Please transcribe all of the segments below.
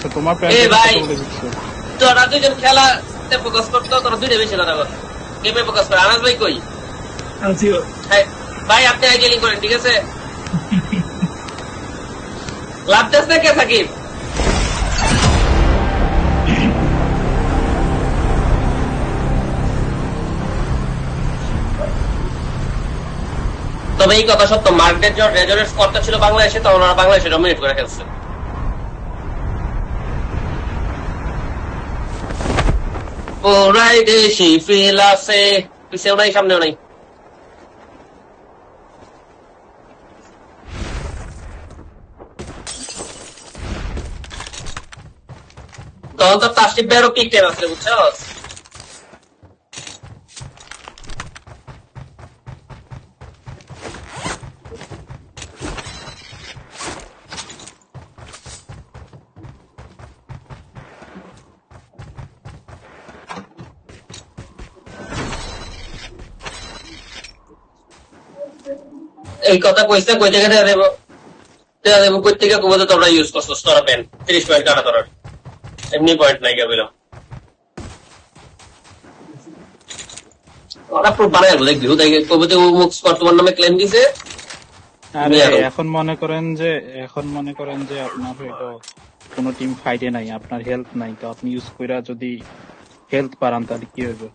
আচ্ছা তোমার এ ভাই তোরা দুজন খেলাতে ফোকাস করতো, তোরা দুইটা বেশি কথা বল, গেমে ফোকাস কর। আনাস ভাই কই? হ্যাঁ, ভাই আপনি আইডিয়ালিং করেন, ঠিক আছে? লাভ চাস না কে সাকিব? তবে এই কথা সত্য, মার্কেট যখন রেজরের স্কোরটা ছিল বাংলাদেশে, তখন ওরা বাংলাদেশে ডমিনেট করে খেলছে। ওরাই দেশি ফিল আছে, পিছেও নাই সামনেও নাই। তখন তো তাসটিপ ভাইয়েরও পিক টাইম আসলে, বুঝছো? এই কথা কইছে, কই থেকে দেবো কই থেকে কবো, তোমরা ইউজ করছো তোরা পেন 30 পয়েন্ট কাটা তোর, এমনি পয়েন্ট নাই কেবল ওরা পুরো বানায় দেখবি, কবিতে মুখ স্কোর তোমার নামে ক্লেম দিছে। আরে এখন মনে করেন যে আপনার হয়তো কোনো টিম ফাইটে নাই, আপনার হেলথ নাই, তো আপনি ইউজ কইরা যদি হেলথ পারান তাহলে কি হবে?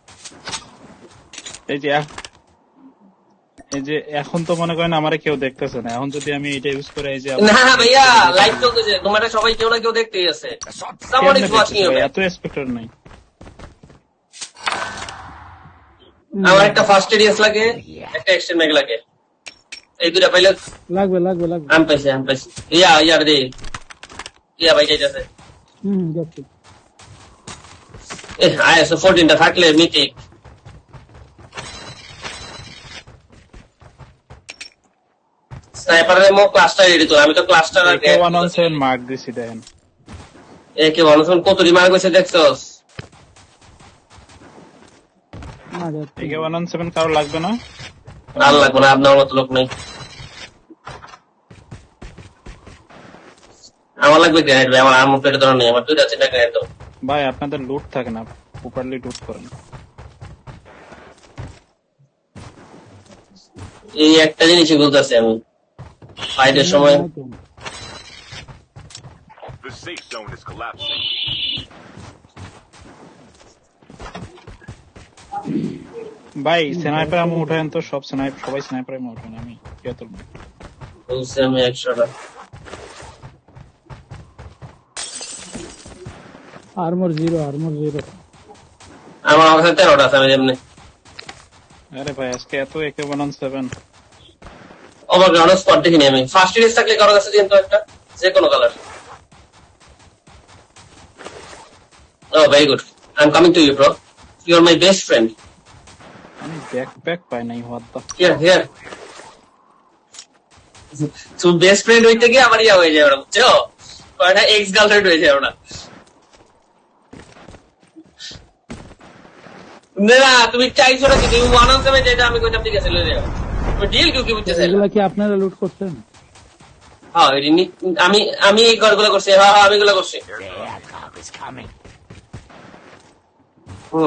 এই যে এখন তো মনে করেন আমারে কেউ দেখতেছে না, এখন যদি আমি এটা ইউজ করে এই যে না ভাইয়া লাইভ চলতেছে, তোমার সবাই কেউ না কেউ দেখতেই আছে, এত এক্সপেক্টর নাই। আমার একটা ফার্স্ট এডিএস লাগে, একটা এক্সটেন্ড ম্যাগ লাগে, এই দুটা পাইলে লাগবে। আমি পাইছি ইয়ার দে ভাই যাইতেছে। যাচ্ছে। আইএসও 14টা থাকলে মিথিক। স্নাইপারের মো ক্লাস্টার রেডি তো, আমি তো ক্লাস্টার আগে 117 মার্ক দিছি দেন। একে 117 কতটি মার্ক হইছে দেখছস? একে 117 কারো লাগবে না? আর লাগবে না, আপনার মতো লোক নেই। আমার লাগবে গ্রেনেড ভাই, আমার আর্মর প্লেটের ধরনের নেই, আমার দুইটা আছে না গ্রেনেড দাও। ভাই আপনাদের লুট থাকে না, প্রপারলি লুট করেন। এই একটা জিনিসই বলতেছি আমি ফাইটের সময়। The safe zone is collapsing. ভাই স্নাইপার আমি উঠায়েন তো, সবাই স্নাইপার আমি উঠান, আমি কে তুলবো? বলছি আমি 100টা। Armour zero. আমার কাছে 13টা আছে, আমি যেমনি। আরে ভাই আজকে এত একে 117 ওভারগ্রাউন্ড স্পট দেখিনি আমি। ফার্স্ট এডিস থাকলে কারো কাছে দিন তো একটা, যে কোনো colour. Oh, very good. I'm coming to you, bro. You're my best friend. আমি ব্যাকপ্যাক পাই নাই, হোয়াট দা। Here. তো বেস্ট ফ্রেন্ড হইতে গিয়ে আমার ইয়া হয়ে যায় ওরা, বুঝছো? কয়টা এক্স গার্লফ্রেন্ড হয়ে যায় ওরা। না তুমি চাইছো না কি, তুমি 117 যেটা আমি কইতাম ঠিক আছে, লয়ে যাও। তুমি ডিল কি বুঝতেছ? এগুলা কি আপনারা লুট করছেন? হ্যাঁ আমি এই ঘরগুলো করছি, হ্যাঁ আমি এগুলো করছি।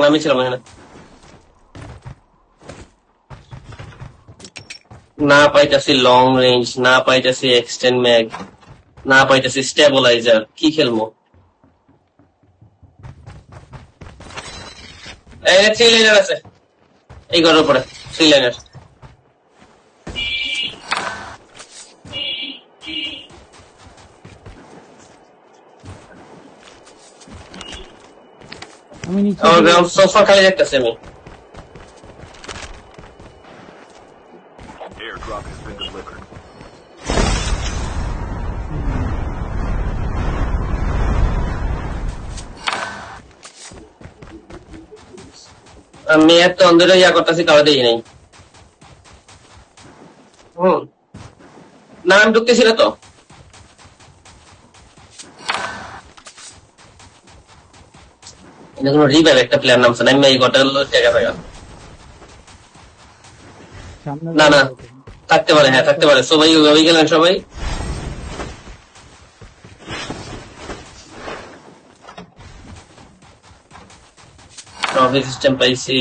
আমি ছিলাম এখানে। না পাইতাছি লং রেঞ্জ, না পাইতাছি এক্সটেন্ড ম্যাগ, না পাইতাছি স্টেবিলাইজার, কি খেলবো? এই 3 লাইনার আছে এই ঘরের উপরে, 3 লাইনার। আমি নিচে আমার গ্রাউন্ড সোফা খালি দেখতেছি আমি। Airdrop has been delivered. আমি এত অন্ধের ইয়া করতেছি, কারো দেখি নাই। না আমি ঢুকতেছি না তো। এটা কোনো রিভাইভ একটা প্লেয়ার নামছে না, আমি এই ঘরটা জায়গা পাইলাম। না থাকতে পারে, হ্যাঁ থাকতে পারে। সবাই ওইভাবেই গেলেন সবাই। ট্রফি সিস্টেম পাইছি।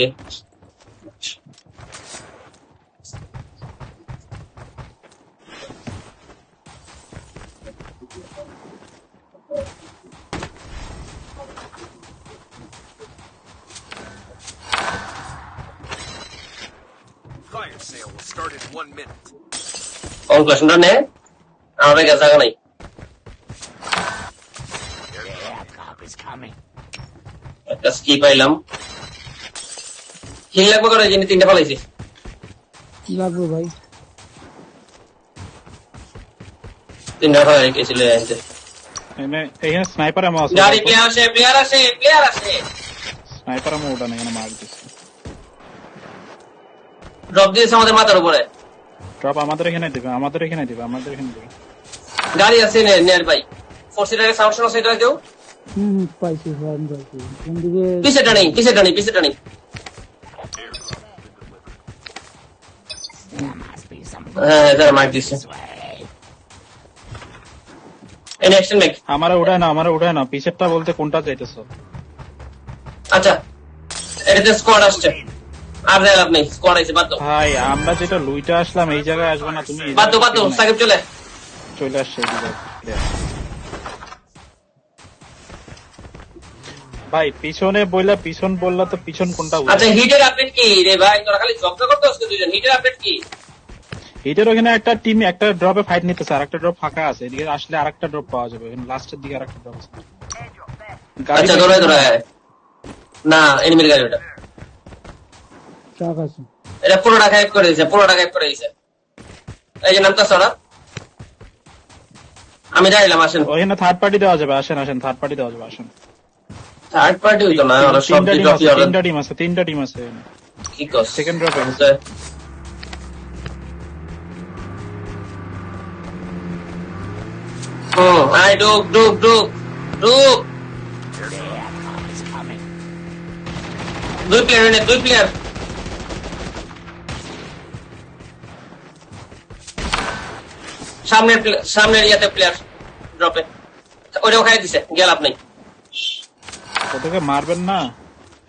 Fire sale will start in 1 minute. কনক্লুশনটা নে, আমাদের কাছে জায়গা নাই। একটা স্কি পাইলাম। হিল লাগবে করে যিনি 3টা ফলাইছি। লাগবে ভাই। 3টা ফলাই রেখেছিল এতে। এখানে স্নাইপার আমো আছে, গাড়ি প্লেয়ার আসে। স্নাইপার আমো ওটা না, এখানে মার দিচ্ছে। ড্রপ দিয়েছে আমাদের মাথার উপরে। ড্রপ আমাদের এখানে দিবে। গাড়ি আছে নিয়ার বাই। 4 সিটারের সাউন্ড শোনা সেটা কেউ? পাইছি ফার্ম পাইছি। কোন দিকে? পিছে টানি। হ্যাঁ, যারা মার্ক দিচ্ছে। এনে অ্যাকশন মেক। আমারে উঠায় না, পিছেরটা বলতে কোনটা চাইতেছো? আচ্ছা, এটাতে স্কোয়াড আসছে। আর যাই লাভ নেই, স্কোয়াড আইছে, বাদ দাও। ভাই আমরা যেটা লুইটা আসলাম এই জায়গায় আসবে না তুমি? বাদ দাও, সাকিব চলে আসছে এই জায়গায়। ভাই পিছন বললা তো পিছন কোনটা? আচ্ছা, হিটের আপডেট কি রে ভাই? তোরা খালি ঝগড়া করতে আসছে দুইজন। হিটের আপডেট কি? হিটের ওখানে একটা টিম একটা ড্রপে ফাইট নিতেছে, আর একটা ড্রপ ফাঁকা আছে। এদিকে আসলে আর একটা ড্রপ পাওয়া যাবে। লাস্টের দিকে আর একটা ড্রপ আছে। আচ্ছা, ধরে না, এনিমির গাড়ি ওটা। ট্রাক আছে। এটা পুরোটা গায়েব করে দিয়েছে। এই যে নামটা সরা, আমি যাইলাম। আসেন, ওখানে থার্ড পার্টি দেওয়া যাবে। আসেন থার্ড পার্টি দেওয়া যাবে। আসেন। থার্ড পার্টি হইতো না, ওরা সব ড্রপই অর্ডার। তিনটা টিম আছে। কি কস? সেকেন্ড ড্রপ আছে। আই ডুক। দুই প্লেয়ার। সামনের ইয়াতে প্লেয়ার ড্রপে। ওটাও খাই দিছে, গেল আপনি। ওটাকে মারবেন না,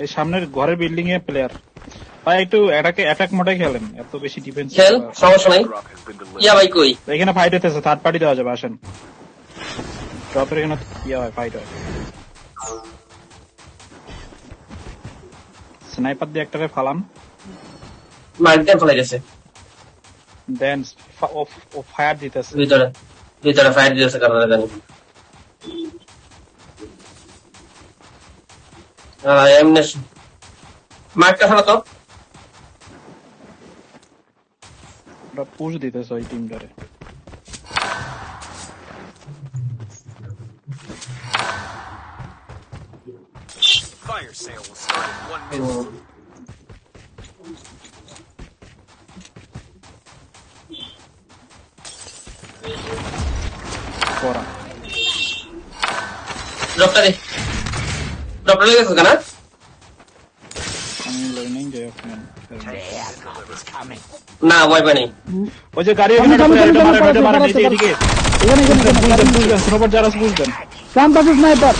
এই সামনের ঘরের বিল্ডিং এ প্লেয়ার। ভাই একটু অ্যাটাক মোডে খেলেন, এত বেশি ডিফেন্স খেল, সমস্যা নাই। Drop has been delivered. ইয়া ভাই কই? এখানে ফাইট হইতেছে, থার্ড পার্টি দেওয়া যাবে। আসেন, ড্রপের এখানে ফাইট হয়। স্নাইপার দিয়ে একটারে ফালান, মার্কেট ফলাই গেছে। দেন ও ফায়ার দিতেছে। ভিতরে ফায়ার দিয়েছে কারণ জানি। এমনি মার্কটা ফেলো তো। ওরা পুশ দিতেছে ওই টিমটারে। Fire sale will start in 1 minute. করা ড্রপটা লেগেছে কেন? আমি লই নাই যে ওখানে। না, ভয় পাই নাই। ওই যে গাড়ি এখানে মারে এদিকে। স্নোবার যারা বুঝবেন। ডান পাশে স্নাইপার।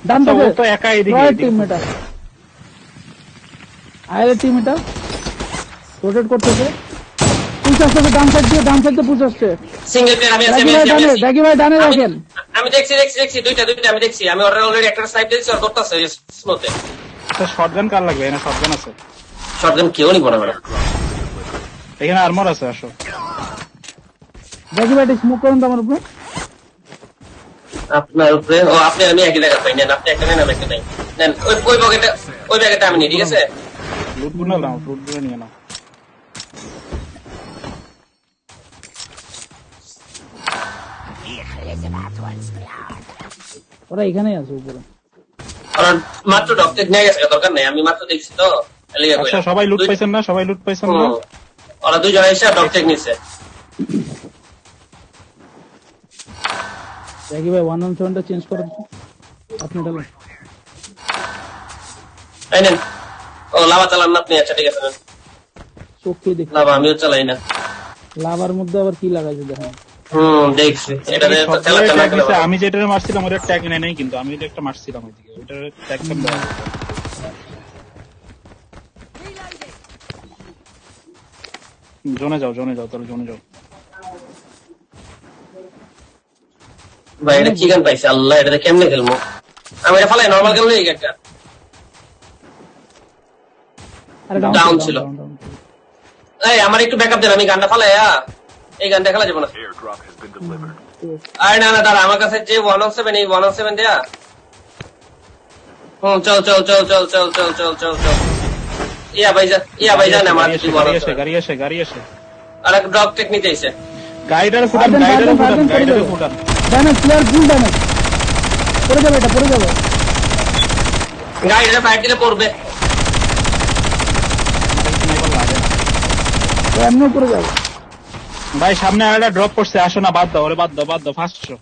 ডান ও পাশে তো একা এদিকে। রাইট টিমমেটার। আইলে টিমমেটার রোটেট করতেছে। পুশ আসছে ডান সাইড দিয়ে পুশ আসছে। সিঙ্গেল প্লেয়ার আমি আছি। দেখি ভাই ডানে রাখেন। আমি দেখছি দুইটা আমি দেখছি। আমি অলরেডি একটা স্নাইপ দিয়েছি, আর করতেছে স্নোতে। আচ্ছা, শটগান কার লাগবে? এখানে শটগান আছে। শটগান কেউ নিব না ম্যাডাম। এখানে আর্মার আছে। আসো দেখি ভাই স্মোক করুন তো আমার উপরে। আপনার উপরে? ও, আপনি আমি একই জায়গা পাই। নেন, আপনি একটা নেন, আমি একটা নেন। ওই ব্যাগেটা আমি নিই, ঠিক আছে? লুটগুলো নাও, লুটগুলো নিয়ে নাও। ওরা এখানেই আছে উপরে। কারণ মাত্র ডক্টর নিয়ে গেছে, দরকার নেই। আমি মাত্র দেখছি তো। আচ্ছা, সবাই লুট পাইছেন না? ওরা দুজন এসে ডক্টর নিচ্ছে। দেখি ভাই 117টা চেঞ্জ করেন তো। আপনি ডালেন। এই নেন। ও, লাভা চালান না আপনি? আচ্ছা, ঠিক আছে। চোখে দেখি। লাভা আমিও চালাই না। লাভার মধ্যে আবার কি লাগাইছে দেখেন। দেখছি। আমি যেটা মারছিলাম ওটা ট্যাগ নেই, কিন্তু আমি একটা মারছিলাম ওইদিকে। ওটার ট্যাগ জোনে যাও তাহলে জোনে যাও। ভাই এটা কি গান পাইছে আল্লাহ, এটা কেমনে খেলবো আমি? এটা ফালাই নর্মাল খেলবো এই গানটা। আরে Down ছিল। এই আমার একটু ব্যাকআপ দেন, আমি গানটা ফালাই এই গানটা খেলা যাবে না। Airdrop has been delivered. আরে না দাঁড়া, আমার কাছে যে 107 এই 107 দেয়া। চল ইয়া ভাইজান আমার গাড়ি আসে। আর এক ড্রপ টেক নিতে এসে গাড়িটার ফুটান। ড্যামেজ প্লেয়ার ফুল ড্যামেজ পড়ে যাবে, এটা পড়ে যাবে। গাড়িটা ফায়ার দিলে পড়বে। এমনি পড়ে যাবে। ভাই সামনে আরেকটা ড্রপ করছে, আসো না, বাদ দাও ওরে, বাদ দাও ফার্স্ট শো।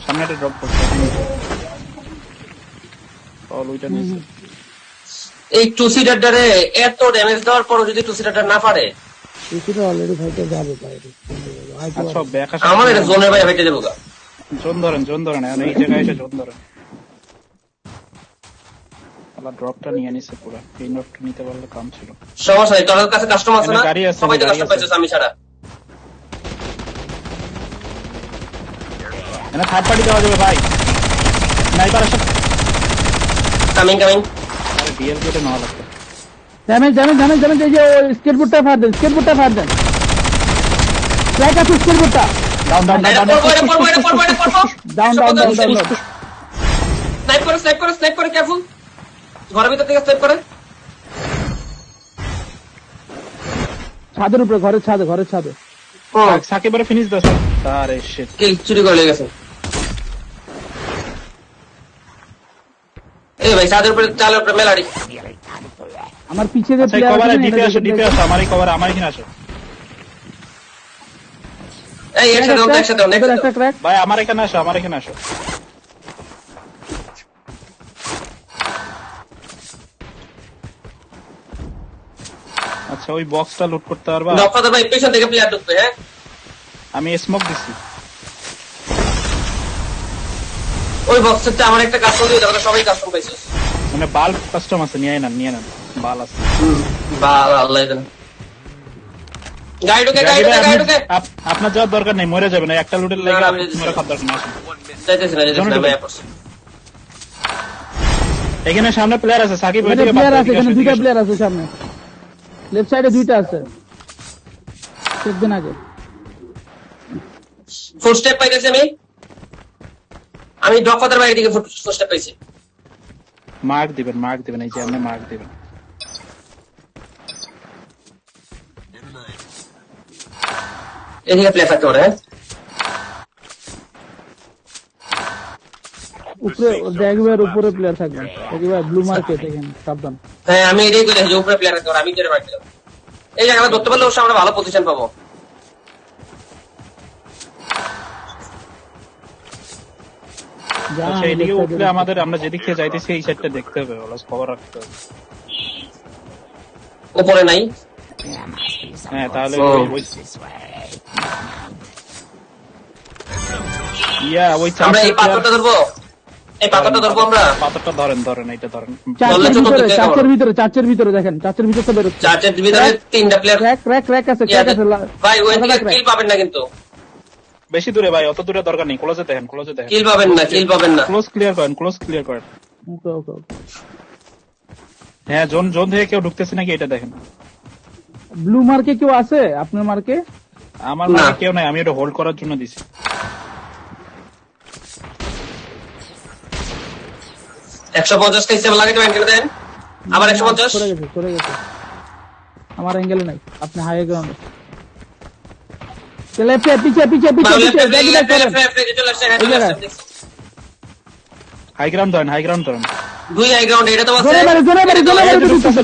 সামনে একটা ড্রপ করছে, ওইটা নিয়েছে। এই টু সিটারটারে এত ড্যামেজ দেওয়ার পরও যদি টু সিটারটা না পারে, এটা অলরেডি ফাইটে যাবে বাইরে। আচ্ছা ব্যাক আসে। আমার এটা জোনের বাইরে হেঁটে যাবো। জোন ধরেন এখন এই জায়গায় এসে জোন ধরেন। আবার ড্রপটা নিয়ে নিছে পুরো, এই ড্রপটা নিতে পারলে কাম ছিল। সমস্যা নেই, তোর কাছে কাস্টমার আছে না? গাড়ি আছে, সবাই তো গাড়ি কাস্টম আছে। পাইছিস আমি ছাড়া। এখানে থার্ড পার্টি দেওয়া যাবে ভাই। স্নাইপার আসে। কামিং আরে ডিএল কেটে নেওয়া লাগবে। ড্যামেজ এই যে স্কেটবোর্ডটা ফায়ার দেন, ট্র্যাক আছে স্কেটবোর্ডটা। ডাউন স্নাইপ করে কেয়ারফুল। ঘরের ভিতর থেকে স্নাইপ করে। ছাদের উপরে, ঘরের ছাদে। সাকিবের ফিনিশ দাও। আরে শিট, কিল চুরি করে লেগেছে। এই ভাই ছাদের উপরে, চালের উপরে মেলাড়ি। আমার পিছে যে আচ্ছা প্লেয়ার কভারে ডিপে আসো, আমারই কভার, আমার এখানে আসো এই একসাথে একটা ক্র্যাক। ভাই, আমার এখানে আসো। আচ্ছা ওই বক্সটা লুট করতে পারবা? নকশা ভাই পেছন থেকে প্লেয়ার ঢুকবে। হ্যাঁ আমি স্মোক দিছি। ওই বক্সটা আমার একটা কাস্টম দিয়ে দাও, সবাই কাস্টম পাইছিস। মানে বাল্ব কাস্টম আছে, নিয়ে নেন বাল আছে। বা আল্লাহ জানে। গাড়ি ঢুকে। আপনার যাওয়ার দরকার নেই, মরে যাবে না একটা লুটের লেগে। না, আমি মরে খাওয়ার দরকার নেই। যাইতেছি না এখানে সামনে প্লেয়ার আছে, সাকিব এখানে প্লেয়ার আছে, এখানে দুইটা প্লেয়ার আছে সামনে। লেফট সাইডে দুইটা আছে, দেখবেন আগে। ফুট স্টেপ পাইতেছি আমি ড্রপ ফাদার বাইরে দিকে ফুট স্টেপ পাইছি। মার্ক দিবেন এই যে আপনি মার্ক দিবেন। এদিকে প্লেয়ার থাকতে পারে। উপরে দেখবেন, উপরে প্লেয়ার থাকবে। দেখবেন ব্লু মার্কেট এখানে, সাবধান। হ্যাঁ আমি এটাই করি, যে উপরে প্লেয়ার থাকতে পারে, আমি ধরে মারতে যাবো। এই জায়গাটা ধরতে পারলে অবশ্যই আমরা ভালো পজিশন পাবো। আচ্ছা এদিকে উঠলে আমরা যেদিক থেকে যাইতেছি এই সাইডটা দেখতে হবে, খবর রাখতে হবে। উপরে নাই। হ্যাঁ তাহলে ওই আমরা এই পাথরটা ধরবো, আমরা পাথরটা ধরেন, এইটা ধরেন। চার্চের ভিতরে দেখেন, চার্চের ভিতরে তো বেরোচ্ছে। চার্চের ভিতরে তিনটা প্লেয়ার। ক্র্যাক আছে। ভাই ওই দিকে কিল পাবেন না কিন্তু। বেশি দূরে ভাই, অত দূরে দরকার নেই। ক্লোজে দেখেন। কিল পাবেন না। ক্লোজ ক্লিয়ার করেন। ওকে। হ্যাঁ জোন থেকে কেউ ঢুকতেছে নাকি এটা দেখেন। ব্লু মার্কে কেউ আছে আপনার মার্কে? আমার মার্কে কেউ নাই, আমি এটা হোল্ড করার জন্য দিছি। $150 খাইছে লাগে তো অ্যাঙ্গেলে দেন। আবার 150 সরে গেছে। আমার অ্যাঙ্গেলে নাই, আপনি হাই গ্রাউন্ডে। লেফটে পিছে হাই গ্রাউন্ড ধরেন। দুই হাই গ্রাউন্ড, এটা তো আছে।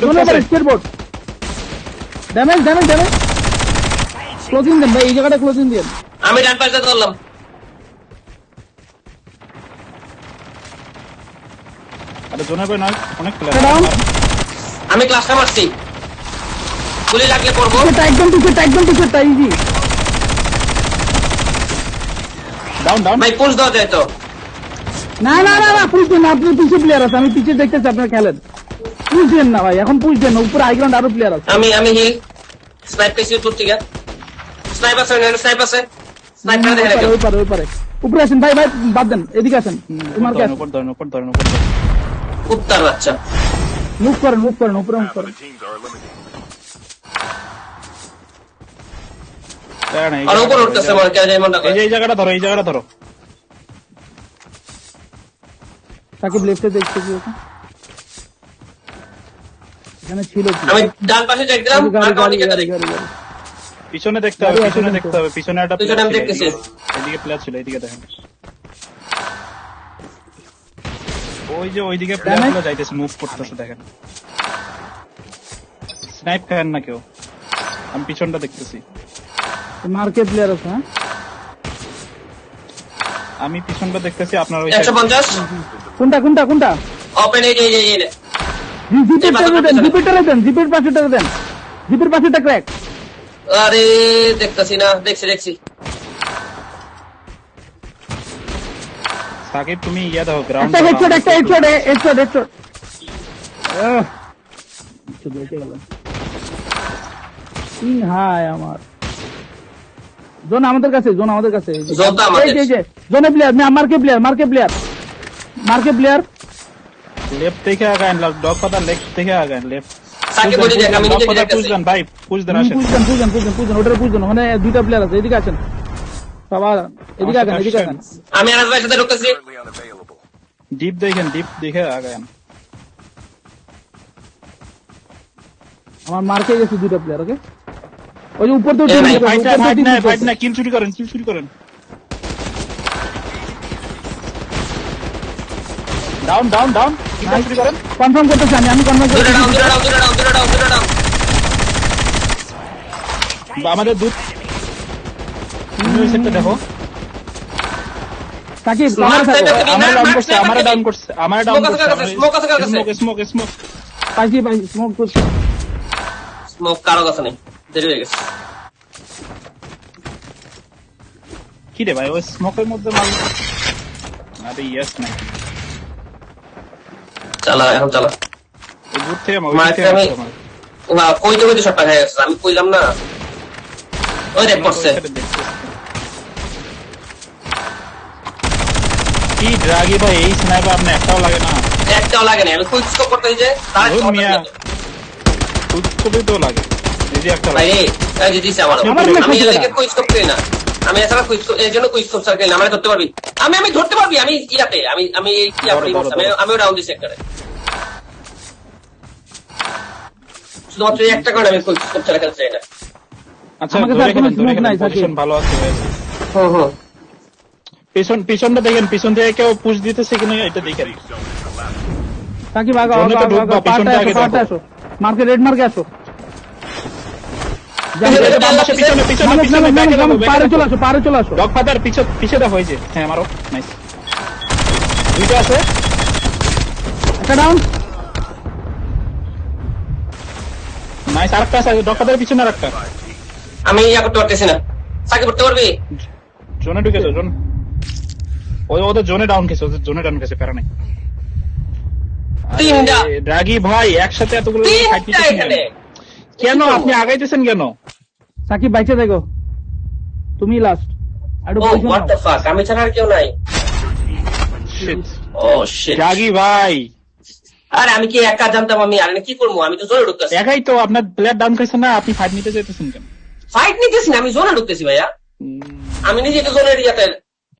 জোরে স্কেটবোর্ড। ড্যামেজ। ক্লোজিং দেন ভাই, এই জায়গাটা ক্লোজিং দেন। আমি ডান পাশে ধরলাম। আরে জোনে ভাই নয়, অনেক প্লেয়ার। আমি ক্লাসটা মারছি, গুলি লাগলে পড়বো। একদম পিছে ইজি। ডাউন ভাই পুশ দাও যায় তো। না পুশ দেন, আপনি পিছে প্লেয়ার আছে, আমি পিছে দেখতেছি আপনার খেলেন। পুশ দেন না ভাই, এখন পুশ দেন না, উপরে হাই গ্রাউন্ড আরো প্লেয়ার আছে। আমি হিল স্নাইপ পেয়েছি দূর থেকে। স্নাইপার আছে স্নাইপার দেখেন একজন। ওই পারে উপরে আসেন ভাই বাদ দেন, এদিকে আসেন। তোমার কাছে উপর ধরেন কুত্তার বাচ্চা। মুভ করেন উপরে মুভ Half of করেন। the teams are eliminated. আর উপর উঠতেছে মনে কেন যায় মনটা এই জায়গাটা ধরো সাকিব লেফটে দেখতে কি ওটা এখানে ছিল কি? আমি ডান পাশে চেক দিলাম আর কোন দিকে গাড়ি। পিছনে দেখতে হবে পিছনে একটা পিছনে আমি player ছিল, দেখতেছি। এদিকে প্লেয়ার ছিল, এদিকে দেখেন ওইদিকে প্লেয়ার গুলো যাইতেছে, মুভ করতেছে দেখেন। স্নাইপ খান না কেউ, আমি পিছনটা দেখতেছি। মার্কেট প্লেয়ার আছে হ্যাঁ। আমি পিছনটা দেখতেছি, আপনার ওই 150 কোনটা ওপেন এই জিপের পাশেটা ক্র্যাক। আরে দেখতাছি না, দেখছি সাকিব তুমি ইয়া দাও, গ্রাউন্ড একটা হেডশট হাই আমার জোন আমাদের কাছে জোন তো আমাদের। এই যে জোনে প্লেয়ার মার্কে প্লেয়ার লেফট থেকে আগান, ডগ পাতা লেফট থেকে আগান, লেফট সাকিব বডি দেখ, আমি নিজে দেখতেছি। পুশ দেন ভাই, পুশ দেন, আসেন। পুজন ওটার পুজন ওখানে দুইটা প্লেয়ার আছে, এদিকে আছেন সবার, এদিকে আগান আমি আনাস ভাইয়ের সাথে ঢুকতেছি। Currently unavailable. ডিপ দেখে আগান। আমার মার্কে গেছে দুইটা প্লেয়ার। ওকে ওই যে উপর তো এ ভাই, ফাইট না, কিল চুরি করেন। ডাউন কিল চুরি করেন। কনফার্ম করতেছি আমি কনফার্ম দুটো করতেছি। ডাউন। আমাদের দুধ সেটটা দেখো, সাকিব Smart কামারে থাকো। side এ- আমার ডাউন করছে। Smoke আছে কার কাছে? স্মোক। পাইছি স্মোক করছি। স্মোক কারো কাছে নেই, দেরি হয়ে গেছে। কি রে ভাই, ওই স্মোকের মধ্যে মাল। আরে ইয়েস নাই, এখন চালা। ওই দূর থেকে কইতে সব টাকা গেছে, আমি কইলাম না। ওই রে পড়ছে। কি ড্রাগি ভাই, এই স্নাইপার আপনি একটাও লাগে না। একটাও লাগে না, আমি কুইক স্কোপ করতে যে তার ধুর মিয়া, খুবই তো লাগে যদি একটা ভাই লাগে। এই যে দিছে আমার। আমি এলাকে কুইক স্কোপ করি না, আমি এছাড়া কুইক স্কোপ এর জন্য কুইক স্কোপ ছাড়া করি না। আমি ধরতে পারবি, আমি ধরতে পারবি, আমি ইয়াতে আমি কি আপনি আমি রাউন্ড দিছি একটা। শুধুমাত্র একটা কারণে আমি কুইক স্কোপ ছাড়া খেলতে চাই না। আচ্ছা আমাকে ধরে তার কোনো খেলেন, smoke নাই, পজিশন সাকিব। ভালো আছে ভাই। হুম পিছনটা দেখেন, পিছন থেকে কেউ পুশ দিতেছে কিনা এটা দেখেন। সাকিব আগা জোনে তো ঢুকবা, পিছনটা আগে দেখো। আসো মার্কে রেড মার্কে আসো। পিছনে পারে চলে আসো। ডগ ফাদার পিছে দেখো, হয়েছে। হ্যাঁ আমারও নাইস, দুইটা আছে। একটা ডাউন। নাইস, আরেকটা আছে ডগ ফাদারের পিছনে, আরেকটা। আমি ইয়া করতে পারতেছি না। সাকিব করতে পারবি? জোনে ঢুকেছে, ওদের জোনে ডাউন গেছে, প্যারা নাই। তিনটা। ড্রাগি ভাই একসাথে এতগুলো ফাইট তিনটা নিতেছেন এখানে। কেন? আপনি আগাইতেছেন কেন? সাকিব বাইচে দেখো, তুমি last. O what the fuck, আমি ছাড়া আর কেউ নাই। Shit. ও শিট। ড্রাগি ভাই আরে আমি কি একা জানতাম, আমি আর কি করবো, আমি তো জোরে ঢুকতেছি। একাই তো, আপনার প্লেয়ার ডাউন খাইছে না, আপনি ফাইট নিতে চাইতেছেন কেন? ফাইট নিতেছি না, আমি জোরে ঢুকতেছি ভাইয়া। আমি নিজেকে জোনের ইয়াতে